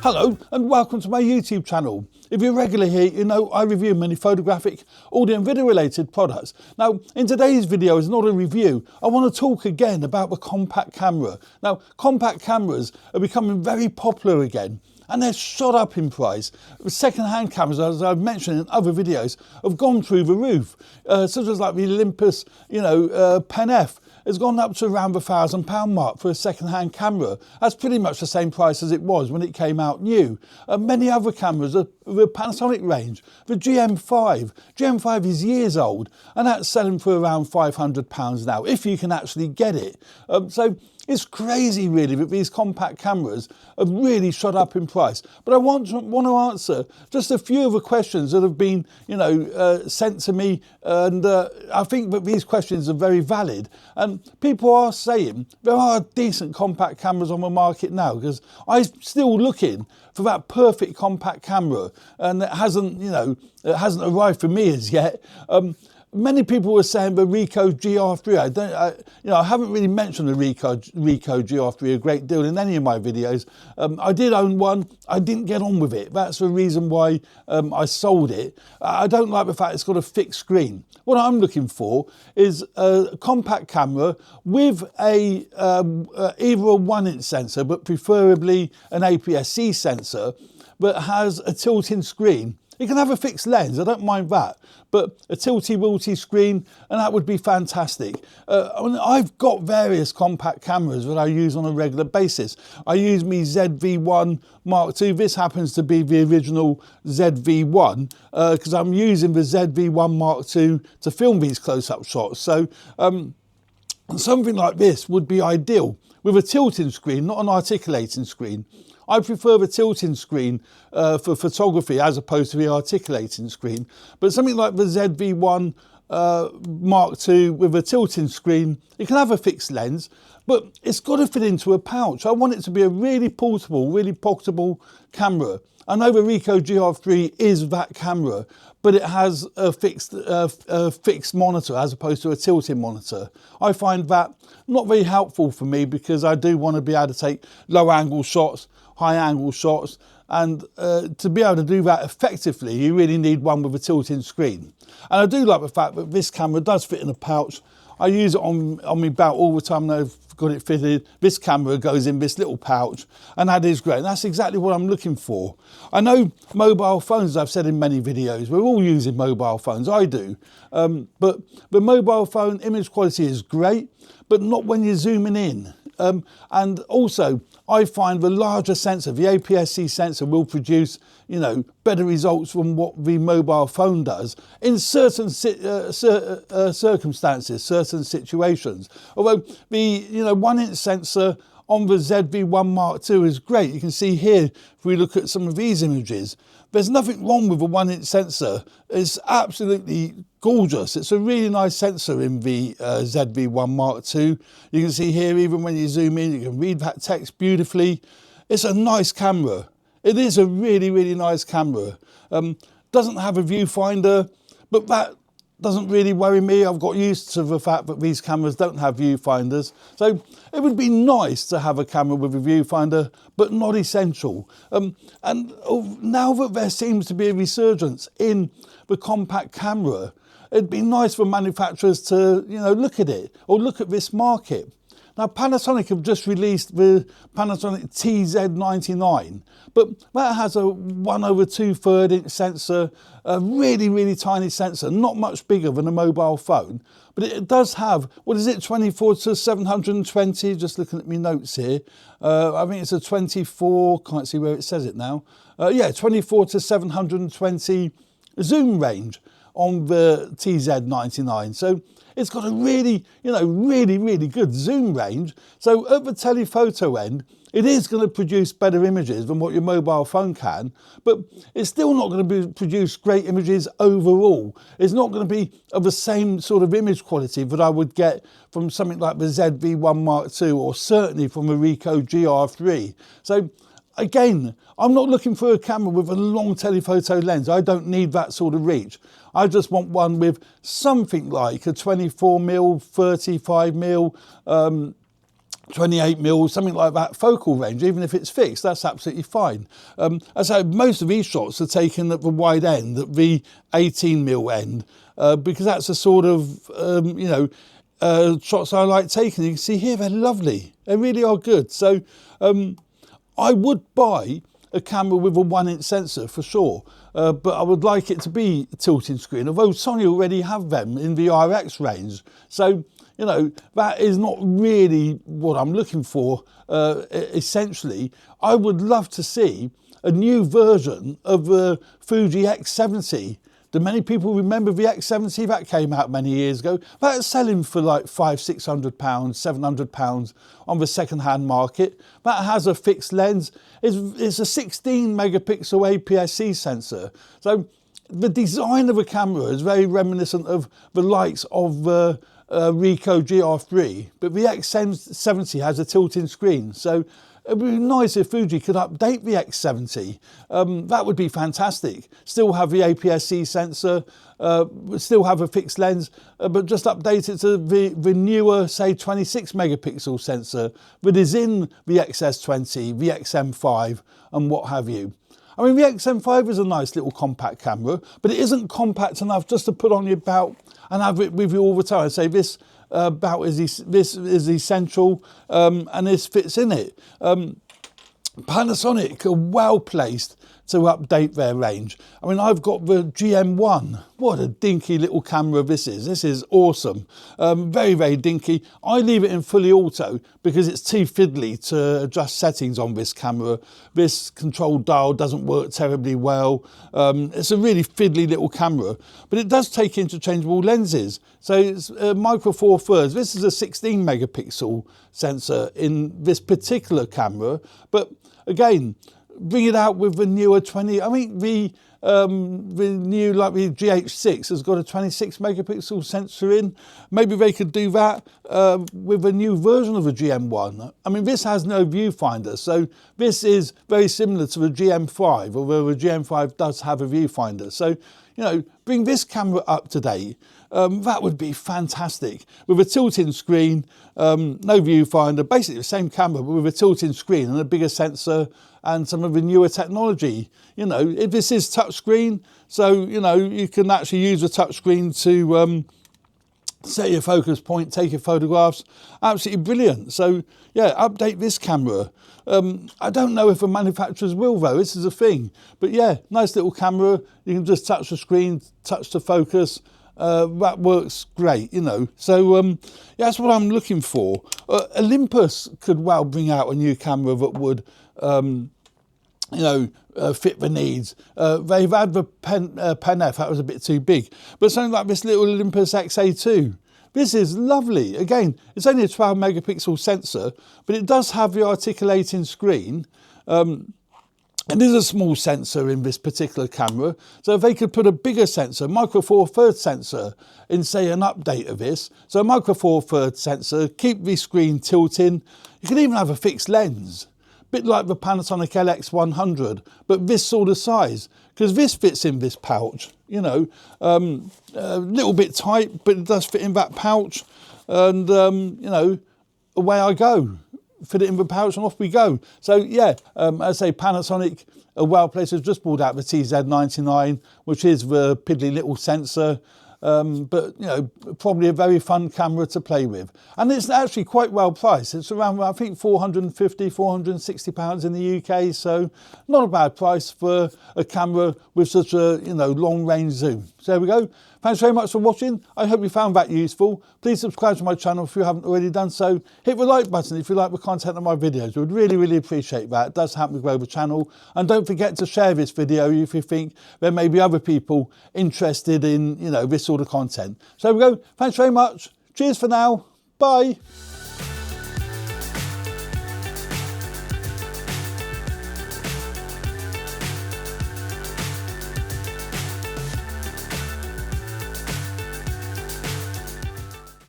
Hello and welcome to my YouTube channel. If you're regular here, you know I review many photographic, audio and video related products. Now in today's video is not a review, I want to talk again about the compact camera. Now compact cameras are becoming very popular again and they're shot up in price. Second-hand cameras, as I've mentioned in other videos, have gone through the roof, such as like the Olympus, Pen F. Has gone up to around the £1,000 mark for a second-hand camera. That's pretty much the same price as it was when it came out new. Many other cameras are the Panasonic range. The GM5. GM5 is years old and that's selling for around £500 now, if you can actually get it. So it's crazy really that these compact cameras have really shot up in price. But I want to answer just a few of the questions that have been sent to me, and I think that these questions are very valid. And people are saying there are decent compact cameras on the market now, because I'm still looking for that perfect compact camera and it hasn't arrived for me as yet. Many people were saying the Ricoh GR3. I haven't really mentioned the Ricoh GR3 a great deal in any of my videos. I did own one. I didn't get on with it. That's the reason why I sold it. I don't like the fact it's got a fixed screen. What I'm looking for is a compact camera with either a 1-inch sensor, but preferably an APS-C sensor, that has a tilting screen. You can have a fixed lens, I don't mind that, but a tilty-wilty screen, and that would be fantastic. I've got various compact cameras that I use on a regular basis. I use my ZV-1 Mark II. This happens to be the original ZV-1 because I'm using the ZV-1 Mark II to film these close-up shots. So something like this would be ideal with a tilting screen, not an articulating screen. I prefer the tilting screen for photography as opposed to the articulating screen. But something like the ZV-1 Mark II with a tilting screen, it can have a fixed lens, but it's got to fit into a pouch. I want it to be a really portable, really pocketable camera. I know the Ricoh GR3 is that camera, but it has a fixed monitor as opposed to a tilting monitor. I find that not very helpful for me because I do want to be able to take low angle shots, high angle shots, and to be able to do that effectively you really need one with a tilting screen. And I do like the fact that this camera does fit in a pouch. I use it on my belt all the time and I've got it fitted. This camera goes in this little pouch and that is great. And that's exactly what I'm looking for. I know mobile phones, I've said in many videos, we're all using mobile phones, I do. But the mobile phone image quality is great, but not when you're zooming in. And also, I find the larger sensor, the APS-C sensor, will produce, better results from what the mobile phone does in certain circumstances, certain situations. Although the 1-inch sensor on the ZV-1 Mark II is great. You can see here, if we look at some of these images, there's nothing wrong with a 1-inch sensor. It's absolutely gorgeous. It's a really nice sensor in the ZV-1 Mark II. You can see here, even when you zoom in, you can read that text beautifully. It's a nice camera. It is a really, really nice camera. Doesn't have a viewfinder, but that doesn't really worry me. I've got used to the fact that these cameras don't have viewfinders. So it would be nice to have a camera with a viewfinder, but not essential. And now that there seems to be a resurgence in the compact camera, it'd be nice for manufacturers to, look at it or look at this market. Now, Panasonic have just released the Panasonic TZ99, but that has a 1/2 inch sensor, a really, really tiny sensor, not much bigger than a mobile phone, but it does have, 24 to 720, just looking at my notes here. I think it's a 24, can't see where it says it now. 24 to 720 zoom range on the TZ99. So it's got a really, really good zoom range. So at the telephoto end, it is going to produce better images than what your mobile phone can, but it's still not going to produce great images overall. It's not going to be of the same sort of image quality that I would get from something like the ZV-1 Mark II or certainly from a Ricoh GR3. So again, I'm not looking for a camera with a long telephoto lens. I don't need that sort of reach. I just want one with something like a 24mm, 35mm 28mm, something like that focal range, even if it's fixed, that's absolutely fine. As I say, most of these shots are taken at the wide end, at the 18mm end, because that's the sort of, shots I like taking. You can see here, they're lovely. They really are good. So I would buy a camera with a 1-inch sensor for sure, but I would like it to be a tilting screen, although Sony already have them in the RX range. So, you know, that is not really what I'm looking for, essentially. I would love to see a new version of the Fuji X70. Do many people remember the X70 that came out many years ago? That's selling for like £500, £600, £700 on the second-hand market. That has a fixed lens. It's a 16 megapixel APS-C sensor. So the design of the camera is very reminiscent of the likes of the Ricoh GR3, but the X70 has a tilting screen. So it would be nice if Fuji could update the X70. That would be fantastic. Still have the APS-C sensor, still have a fixed lens, but just update it to the newer, say, 26 megapixel sensor that is in the XS20, the XM5, and what have you. I mean, the XM5 is a nice little compact camera, but it isn't compact enough just to put on your belt and have it with you all the time. I say this belt this is essential, and this fits in it. Panasonic are well placed to update their range. I mean, I've got the GM1. What a dinky little camera this is. This is awesome. Very, very dinky. I leave it in fully auto because it's too fiddly to adjust settings on this camera. This control dial doesn't work terribly well. It's a really fiddly little camera, but it does take interchangeable lenses. So it's micro four thirds. This is a 16 megapixel sensor in this particular camera, but again, bring it out with the newer 20. I mean, the new, like the GH6 has got a 26 megapixel sensor in. Maybe they could do that with a new version of the GM1. I mean, this has no viewfinder, so this is very similar to the GM5, although the GM5 does have a viewfinder. So, you know, bring this camera up to date. That would be fantastic. With a tilting screen, no viewfinder, basically the same camera, but with a tilting screen and a bigger sensor and some of the newer technology. You know, if this is touchscreen, so, you know, you can actually use a touchscreen to set your focus point, take your photographs. Absolutely brilliant. So, yeah, update this camera. I don't know if the manufacturers will, though. This is a thing. But, yeah, nice little camera. You can just touch the screen, touch the focus. That works great, you know. So, yeah, that's what I'm looking for. Olympus could well bring out a new camera that would, fit the needs. They've had the Pen F, that was a bit too big. But something like this little Olympus XA2. This is lovely. Again, it's only a 12 megapixel sensor, but it does have the articulating screen. It is a small sensor in this particular camera, so if they could put a bigger sensor, micro four thirds sensor, in say an update of this, so a micro four thirds sensor, keep the screen tilting, you can even have a fixed lens, a bit like the Panasonic LX100, but this sort of size, because this fits in this pouch, you know, a little bit tight, but it does fit in that pouch, and you know, away I go. Fit it in the pouch and off we go. So yeah, as I say, Panasonic are well placed. Has just brought out the TZ99, which is the piddly little sensor, but you know, probably a very fun camera to play with. And it's actually quite well priced. It's around, I think, £450, £460 in the UK. So not a bad price for a camera with such a, you know, long range zoom. So there we go. Thanks very much for watching. I hope you found that useful. Please subscribe to my channel if you haven't already done so. Hit the like button if you like the content of my videos. We would really, really appreciate that. It does help me grow the channel. And don't forget to share this video if you think there may be other people interested in, you know, this sort of content. So there we go. Thanks very much. Cheers for now. Bye.